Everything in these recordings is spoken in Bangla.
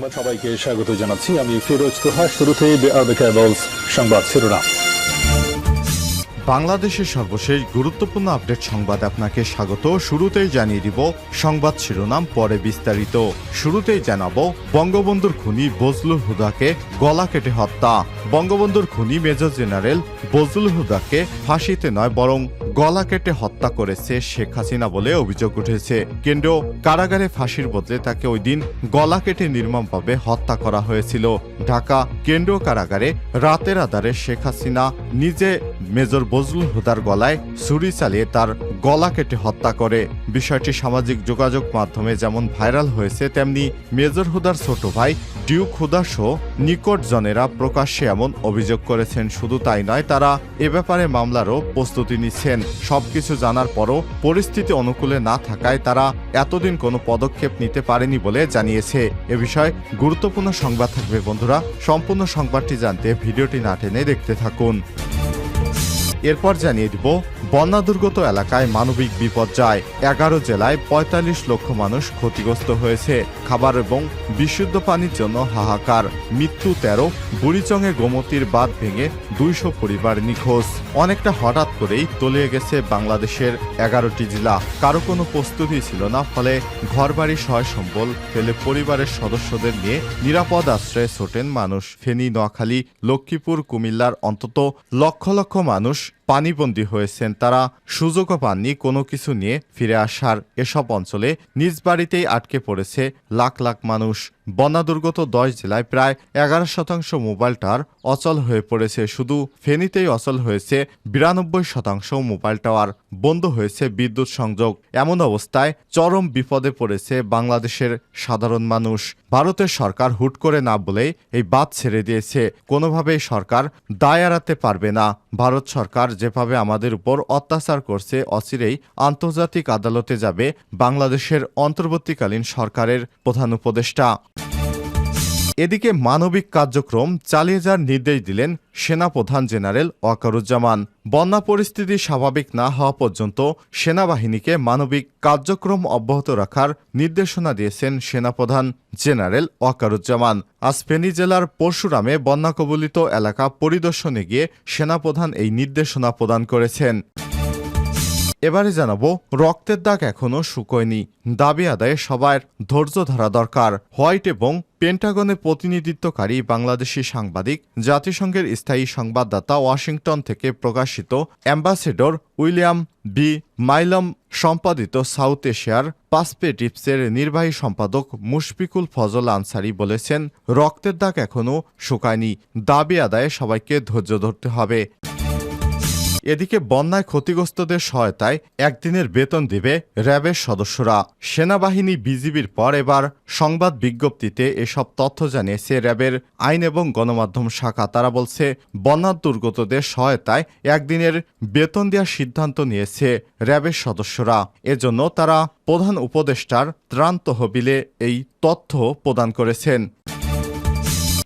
সংবাদ সবাইকে স্বাগত জানাচ্ছি। আমি ফিরোজ তোহা। শুরুতেই সংবাদ শিরোনাম। বাংলাদেশের সর্বশেষ গুরুত্বপূর্ণ আপডেট সংবাদ আপনাকে স্বাগত। শুরুতেই জানিয়ে দিব সংবাদ শিরোনাম, পরে বিস্তারিত। শুরুতেই জানাবো বঙ্গবন্ধুর খুনি বজলুল হুদাকে গলা কেটে হত্যা। বঙ্গবন্ধুর খুনি মেজর জেনারেল বজলুল হুদাকে ফাঁসিতে নয় বরং গলা কেটে হত্যা করেছে শেখ হাসিনা বলে অভিযোগ উঠেছে। কেন্দ্রীয় কারাগারে ফাঁসির বদলে তাকে ওই দিন গলা কেটে নির্মমভাবে হত্যা করা হয়েছিল। ঢাকা কেন্দ্রীয় কারাগারে রাতের আধারে শেখ হাসিনা নিজে মেজর বজলুল হুদার গলায় ছুরি চালিয়ে তার গলা কেটে হত্যা করে। বিষয়টি সামাজিক যোগাযোগ মাধ্যমে যেমন ভাইরাল হয়েছে, তেমনি মেজর হুদার ছোট ভাই ডিউক হুদা সহ নিকটজনেরা প্রকাশ্যে এমন অভিযোগ করেছেন। শুধু তাই নয়, তারা এ ব্যাপারে মামলারও প্রস্তুতি নিচ্ছেন। সবকিছু জানার পরও পরিস্থিতি অনুকূলে না থাকায় তারা এতদিন কোনো পদক্ষেপ নিতে পারেনি বলে জানিয়েছে। এ বিষয়ে গুরুত্বপূর্ণ সংবাদ থাকবে বন্ধুরা। সম্পূর্ণ সংবাদটি জানতে ভিডিওটি না টেনে দেখতে থাকুন। এরপর জানিয়ে দিব বন্যা দুর্গত এলাকায় মানবিক বিপর্যয়। 11 জেলায় 45 লক্ষ মানুষ ক্ষতিগ্রস্ত হয়েছে। খাবার এবং বিশুদ্ধ পানির জন্য হাহাকার। মৃত্যু 13। বুড়িচংয়ে গোমতীর বাঁধ ভেঙে 200 পরিবার নিখোঁজ। অনেকটা হঠাৎ করেই তলিয়ে গেছে বাংলাদেশের 11টি জেলা। কারো কোনো প্রস্তুতি ছিল না, ফলে ঘরবাড়ি সয় সম্বল ফেলে পরিবারের সদস্যদের নিয়ে নিরাপদ আশ্রয়ে ছোটেন মানুষ। ফেনী, নোয়াখালী, লক্ষ্মীপুর, কুমিল্লার অন্তত লক্ষ লক্ষ মানুষ পানিবন্দী হয়েছেন। তারা সুযোগও পাননি কোনো কিছু নিয়ে ফিরে আসার। এসব অঞ্চলে নিজ বাড়িতেই আটকে পড়েছে লাখ লাখ মানুষ। বন্যা দুর্গত 10 জেলায় প্রায় 11% মোবাইল টাওয়ার অচল হয়ে পড়েছে। শুধু ফেনীতেই অচল হয়েছে 92% মোবাইল টাওয়ার। বন্ধ হয়েছে বিদ্যুৎ সংযোগ। এমন অবস্থায় চরম বিপদে পড়েছে বাংলাদেশের সাধারণ মানুষ। ভারতের সরকার হুট করে না বলেই এই বাঁধ ছেড়ে দিয়েছে। কোনোভাবেই সরকার দায় এড়াতে পারবে না। ভারত সরকার যেভাবে আমাদের উপর অত্যাচার করছে, অচিরেই আন্তর্জাতিক আদালতে যাবে বাংলাদেশের অন্তর্বর্তীকালীন সরকারের প্রধান উপদেষ্টা। এদিকে মানবিক কার্যক্রম চালিয়ে যাওয়ার নির্দেশ দিলেন সেনাপ্রধান জেনারেল ওয়াকারুজ্জামান। বন্যা পরিস্থিতি স্বাভাবিক না হওয়া পর্যন্ত সেনাবাহিনীকে মানবিক কার্যক্রম অব্যাহত রাখার নির্দেশনা দিয়েছেন সেনাপ্রধান জেনারেল ওয়াকারুজ্জামান। আজ ফেনী জেলার পরশুরামে বন্যা কবলিত এলাকা পরিদর্শনে গিয়ে সেনাপ্রধান এই নির্দেশনা প্রদান করেছেন। এবারে জানাবো রক্তের দাগ এখনো শুকোয়নি। দাবি আদায়ে সবার ধৈর্য ধরা দরকার। হোয়াইট এবং পেন্টাগনের প্রতিনিধিত্বকারী বাংলাদেশি সাংবাদিক, জাতিসংঘের স্থায়ী সংবাদদাতা, ওয়াশিংটন থেকে প্রকাশিত অ্যাম্বাসেডর উইলিয়াম বি মাইলম সম্পাদিত সাউথ এশিয়ার পার্সপেক্টিভসের নির্বাহী সম্পাদক মুশফিকুল ফজল আনসারি বলেছেন, রক্তের দাগ এখনো শুকায়নি। দাবি আদায়ে সবাইকে ধৈর্য ধরতে হবে। এদিকে বন্যায় ক্ষতিগ্রস্তদের সহায়তায় একদিনের বেতন দিবে র্যাবের সদস্যরা। সেনাবাহিনী বিজিবির পর এবার সংবাদ বিজ্ঞপ্তিতে এসব তথ্য জানিয়েছে র্যাবের আইন এবং গণমাধ্যম শাখা। তারা বলছে, বন্যা দুর্গতদের সহায়তায় একদিনের বেতন দেওয়ার সিদ্ধান্ত নিয়েছে র্যাবের সদস্যরা। এজন্য তারা প্রধান উপদেষ্টার ত্রাণ তহবিলে এই তথ্য প্রদান করেছেন।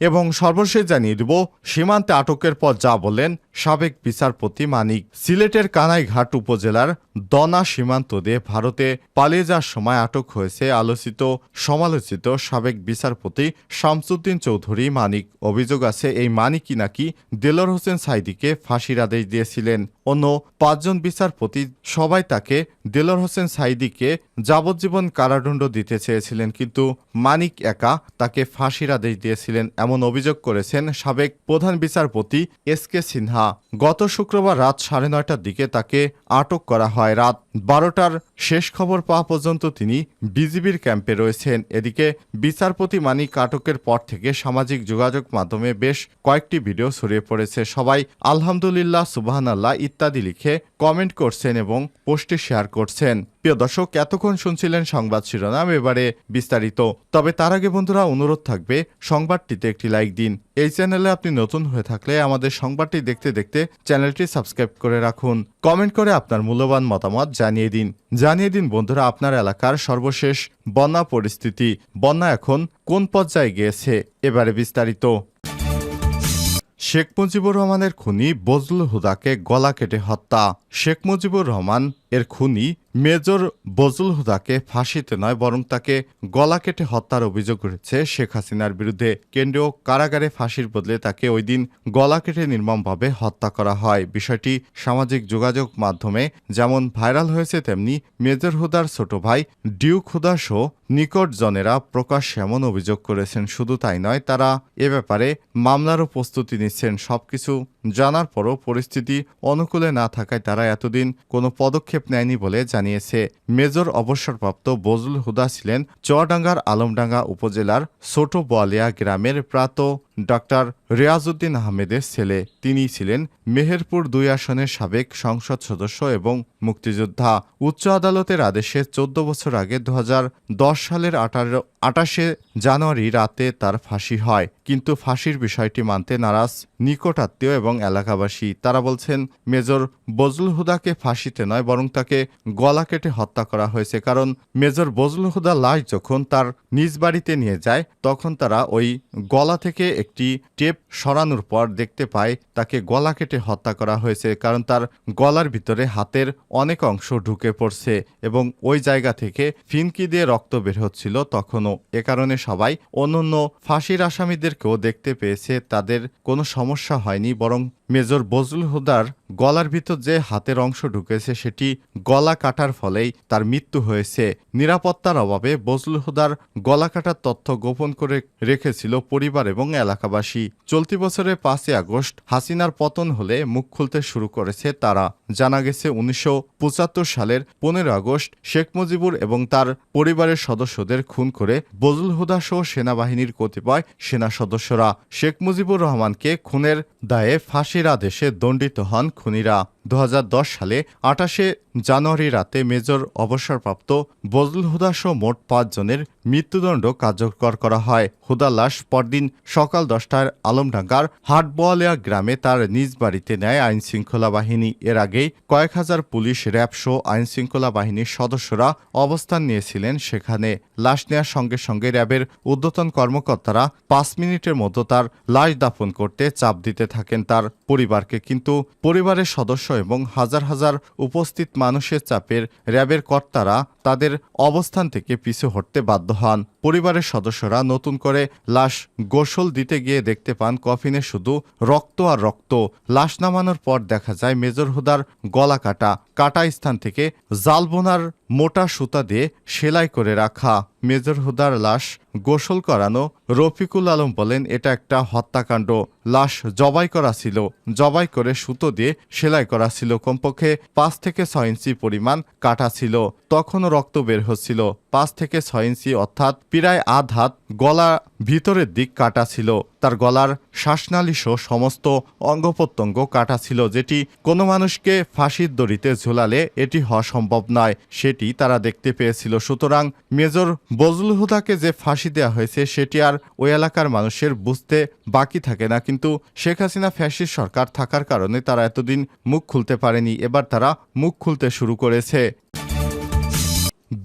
এবং সর্বশেষ জানিয়ে দেব সীমান্তে আটকের পর যা বললেন সাবেক বিচারপতি মানিক। সিলেটের কানাইঘাট উপজেলার দনা সীমান্ত দিয়ে ভারতে পালিয়ে যাওয়ার সময় আটক হয়েছে আলোচিত সমালোচিত সাবেক বিচারপতি শামসুদ্দিন চৌধুরী মানিক। অভিযোগ আছে, এই মানিকই নাকি দেলোয়ার হোসেন সাঈদীকে ফাঁসির আদেশ দিয়েছিলেন। অন্য 5 জন বিচারপতি সবাই তাকে দেলোয়ার হোসেন সাঈদীকে যাবজ্জীবন কারাদণ্ড দিতে চেয়েছিলেন, কিন্তু মানিক একা তাকে ফাঁসির আদেশ দিয়েছিলেন এমন অভিযোগ করেছেন সাবেক প্রধান বিচারপতি এস.কে. সিনহা। গত শুক্রবার রাত 9:30টার দিকে তাকে আটক করা হয়। রাত 12টার শেষ খবর পাওয়া পর্যন্ত তিনি বিজিবির ক্যাম্পে রয়েছেন। এদিকে বিচারপতি মানিক আটকের পর থেকে সামাজিক যোগাযোগ মাধ্যমে বেশ কয়েকটি ভিডিও ছড়িয়ে পড়েছে। সবাই আলহামদুলিল্লাহ, সুবহানাল্লাহ ইত্যাদি লিখে কমেন্ট করছেন এবং পোস্টে শেয়ার করছেন। প্রিয় দর্শক, এতক্ষণ শুনছিলেন সংবাদ শিরোনাম, এবারে বিস্তারিত। তবে তার আগে বন্ধুরা অনুরোধ থাকবে সংবাদটিতে একটি লাইক দিন। এই চ্যানেলে আপনি নতুন হয়ে থাকলে আমাদের সংবাদটি দেখতে দেখতে চ্যানেলটি সাবস্ক্রাইব করে রাখুন। কমেন্ট করে আপনার মূল্যবান মতামত জানিয়ে দিন বন্ধুরা আপনার এলাকার সর্বশেষ বন্যা পরিস্থিতি। বন্যা এখন কোন পর্যায়ে গিয়েছে, এবারে বিস্তারিত। শেখ মুজিবুর রহমানের খুনি বজলুল হুদাকে গলা কেটে হত্যা। শেখ মুজিবুর রহমান এর খুনি মেজর বজলুল হুদাকে ফাঁসিতে নয় বরং তাকে গলা কেটে হত্যার অভিযোগ উঠেছে শেখ হাসিনার বিরুদ্ধে। কেন্দ্রীয় কারাগারে ফাঁসির বদলে তাকে ওই দিন গলা কেটে নির্মমভাবে হত্যা করা হয়। বিষয়টি সামাজিক যোগাযোগ মাধ্যমে যেমন ভাইরাল হয়েছে, তেমনি মেজর হুদার ছোট ভাই ডিউক হুদা সহ নিকটজনেরা প্রকাশ্যে এমন অভিযোগ করেছেন। শুধু তাই নয়, তারা এ ব্যাপারে মামলারও প্রস্তুতি নিচ্ছেন। সবকিছু জানার পরও পরিস্থিতি অনুকূলে না থাকায় তারা এতদিন কোনো পদক্ষেপ নেয়নি বলে জানিয়েছে। মেজর অবসরপ্রাপ্ত বজলুল হুদা ছিলেন চুয়াডাঙ্গার আলমডাঙ্গা উপজেলার ছোট বোয়ালিয়া গ্রামের প্রয়াত ডক্টর রিয়াজউদ্দিন আহমেদের ছেলে। তিনি ছিলেন মেহেরপুর ২ আসনের সাবেক সংসদ সদস্য এবং মুক্তিযোদ্ধা। উচ্চ আদালতের আদেশে ১৪ বছর আগে ২০১০ সালের ২৮ জানুয়ারি রাতে তার ফাঁসি হয়। কিন্তু ফাঁসির বিষয়টি মানতে নারাজ নিকটাত্মীয় এবং এলাকাবাসী। তারা বলছেন, মেজর বজলুল হুদাকে ফাঁসিতে নয় বরং তাকে গলা কেটে হত্যা করা হয়েছে। কারণ মেজর বজলুল হুদার লাশ যখন তার নিজ বাড়িতে নিয়ে যায়, তখন তারা ওই গলা থেকে একটি টেপ সরানোর পর দেখতে পায় তাকে গলা কেটে হত্যা করা হয়েছে। কারণ তার গলার ভিতরে হাতের অনেক অংশ ঢুকে পড়ছে এবং ওই জায়গা থেকে ফিনকি দিয়ে রক্ত বের হচ্ছিল তখনও। এ কারণে সবাই অন্যান্য ফাঁসির আসামিদেরকেও দেখতে পেয়েছে, তাদের কোনো সমস্যা হয়নি, বরং মেজর বজলুল হুদার গলার ভিতর যে হাতের অংশ ঢুকেছে সেটি গলা কাটার ফলেই তার মৃত্যু হয়েছে। নিরাপত্তার অভাবে বজলুল হুদার গলা কাটার তথ্য গোপন করে রেখেছিল পরিবার এবং এলাকাবাসী। চলতি বছরের ৫ই আগস্ট হাসিনার পতন হলে মুখ খুলতে শুরু করেছে তারা। জানা গেছে ১৯৭৫ সালের ১৫ আগস্ট শেখ মুজিবুর এবং তার পরিবারের সদস্যদের খুন করে বজলুল হুদা সহ সেনাবাহিনীর কতিপয় সেনা সদস্যরা শেখ মুজিবুর রহমানকে খুনের দায়ে ফাঁসির আদেশে দণ্ডিত হন খুনিরা। ২০১০ সালে ২৮ জানুয়ারি রাতে মেজর অবসরপ্রাপ্ত বজলুল হুদা সহ মোট ৫ জনের মৃত্যুদণ্ড কার্যকর করা হয়। হুদার লাশ পরদিন সকাল ১০টায় আলমডাঙ্গার হাটবোয়ালিয়া গ্রামে তার নিজ বাড়িতে নেয় আইনশৃঙ্খলা বাহিনী। এর আগেই কয়েক হাজার পুলিশ, র্যাব সহ আইনশৃঙ্খলা বাহিনীর সদস্যরা অবস্থান নিয়েছিলেন সেখানে। লাশ নেওয়ার সঙ্গে সঙ্গে র্যাবের ঊর্ধ্বতন কর্মকর্তারা ৫ মিনিটের মতো তার লাশ দাফন করতে চাপ দিতে থাকেন তার পরিবারকে। কিন্তু পরিবারের সদস্য এবং হাজার হাজার উপস্থিত মানুষের চাপের র্যাবের কর্তারা তাদের অবস্থান থেকে পিছু হটতে বাধ্য হন। পরিবারের সদস্যরা নতুন করে লাশ গোসল দিতে গিয়ে দেখতে পান কফিনে শুধু রক্ত আর রক্ত। লাশ নামানোর পর দেখা যায় মেজর হুদার গলা কাটা স্থান থেকে জালবোনার মোটা সুতা দিয়ে সেলাই করে রাখা। মেজর হুদার লাশ গোসল করানো রফিকুল আলম বলেন, এটা একটা হত্যাকাণ্ড। লাশ জবাই করা ছিল, জবাই করে সুতো দিয়ে সেলাই করা ছিল। কমপক্ষে ৫ থেকে ৬ ইঞ্চি পরিমাণ কাটা ছিল, তখনও রক্ত বের হচ্ছিল। ৫ থেকে ৬ ইঞ্চি অর্থাৎ প্রায় আধ হাত গলা ভিতরের দিক কাটা ছিল। তার গলার শ্বাসনালী সহ সমস্ত অঙ্গ প্রত্যঙ্গ কাটা ছিল, যেটি কোনো মানুষকে ফাঁসির দড়িতে ঝুলালে এটি হওয়া সম্ভব নয়, সেটি তারা দেখতে পেয়েছিল। সুতরাং মেজর বজলুল হুদাকে যে ফাঁসি দেওয়া হয়েছে সেটি আর ওই এলাকার মানুষের বুঝতে বাকি থাকে না। কিন্তু শেখ হাসিনা ফ্যাসিস্ট সরকার থাকার কারণে তারা এতদিন মুখ খুলতে পারেনি, এবার তারা মুখ খুলতে শুরু করেছে।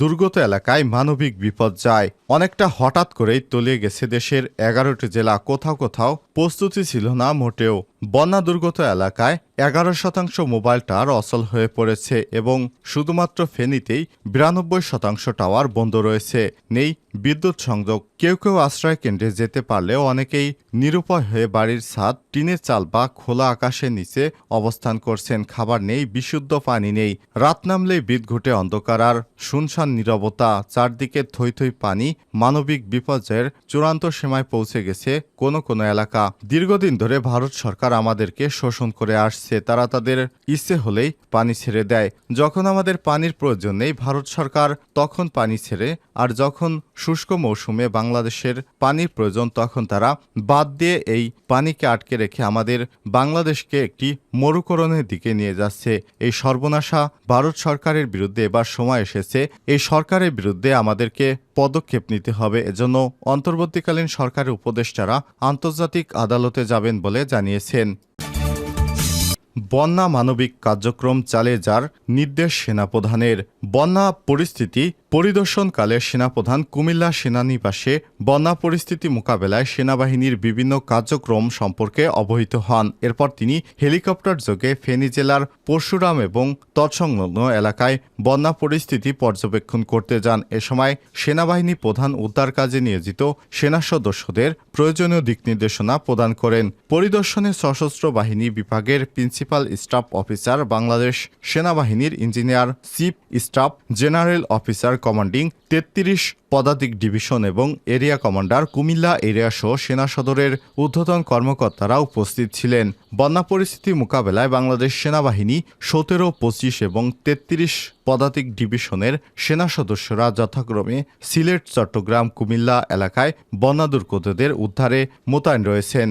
দুর্গত এলাকায় মানবিক বিপর্যয় অনেকটা হঠাৎ করেই তলিয়ে গেছে দেশের ১১টি জেলা। কোথাও কোথাও প্রস্তুতি ছিল না মোটেও। বন্যা দুর্গত এলাকায় ১১% মোবাইল টাওয়ার অচল হয়ে পড়েছে এবং শুধুমাত্র ফেনীতেই ৯২% টাওয়ার বন্ধ রয়েছে, নেই বিদ্যুৎ সংযোগ। কেউ কেউ আশ্রয় কেন্দ্রে যেতে পারলেও অনেকেই নিরুপায় হয়ে বাড়ির ছাদ, টিনের চাল বা খোলা আকাশের নিচে অবস্থান করছেন। খাবার নেই, বিশুদ্ধ পানি নেই। রাত নামলেই বিদঘুটে অন্ধকার আর শুনশান নীরবতা। চারদিকে থই থই পানি। মানবিক বিপর্যয়ের চূড়ান্ত সীমায় পৌঁছে গেছে কোনো কোনো এলাকা। দীর্ঘদিন ধরে ভারত সরকার আমাদেরকে শোষণ করে আসছে। তারা তাদের ইচ্ছে হলেই পানি ছেড়ে দেয়। যখন আমাদের পানির প্রয়োজন নেই, ভারত সরকার তখন পানি ছেড়ে, আর যখন শুষ্ক মৌসুমে বাংলাদেশের পানির প্রয়োজন তখন তারা বাদ দিয়ে এই পানিকে আটকে রেখে আমাদের বাংলাদেশকে একটি মরুকরণের দিকে নিয়ে যাচ্ছে। এই সর্বনাশা ভারত সরকারের বিরুদ্ধে এবার সময় এসেছে। এই সরকারের বিরুদ্ধে আমাদেরকে পদক্ষেপ নিতে হবে। এজন্য অন্তর্বর্তীকালীন সরকারের উপদেষ্টারা আন্তর্জাতিক আদালতে যাবেন বলে জানিয়েছেন। বন্যা মানবিক কার্যক্রম চালিয়ে যাওয়ার নির্দেশ সেনাপ্রধানের। বন্যা পরিস্থিতি পরিদর্শনকালে সেনাপ্রধান কুমিল্লা সেনানিবাসে বন্যা পরিস্থিতি মোকাবেলায় সেনাবাহিনীর বিভিন্ন কার্যক্রম সম্পর্কে অবহিত হন। এরপর তিনি হেলিকপ্টার যোগে ফেনী জেলার পরশুরাম এবং তৎসংলগ্ন এলাকায় বন্যা পরিস্থিতি পর্যবেক্ষণ করতে যান। এ সময় সেনাবাহিনী প্রধান উদ্ধার কাজে নিয়োজিত সেনা সদস্যদের প্রয়োজনীয় দিক নির্দেশনা প্রদান করেন। পরিদর্শনে সশস্ত্র বাহিনী বিভাগের প্রিন্সিপাল স্টাফ অফিসার, বাংলাদেশ সেনাবাহিনীর engineer chief staff general officer commanding ৩৩ পদাতিক ডিভিশন এবং এরিয়া কমান্ডার কুমিল্লা এরিয়া সহ সেনা সদরের ঊর্ধ্বতন কর্মকর্তারা উপস্থিত ছিলেন। বন্যা পরিস্থিতি মোকাবেলায় বাংলাদেশ সেনাবাহিনী ১৭, ২৫ এবং ৩৩ পদাতিক ডিভিশনের সেনা সদস্যরা যথাক্রমে সিলেট, চট্টগ্রাম, কুমিল্লা এলাকায় বন্যা দুর্গতদের উদ্ধারে মোতায়েন রয়েছেন।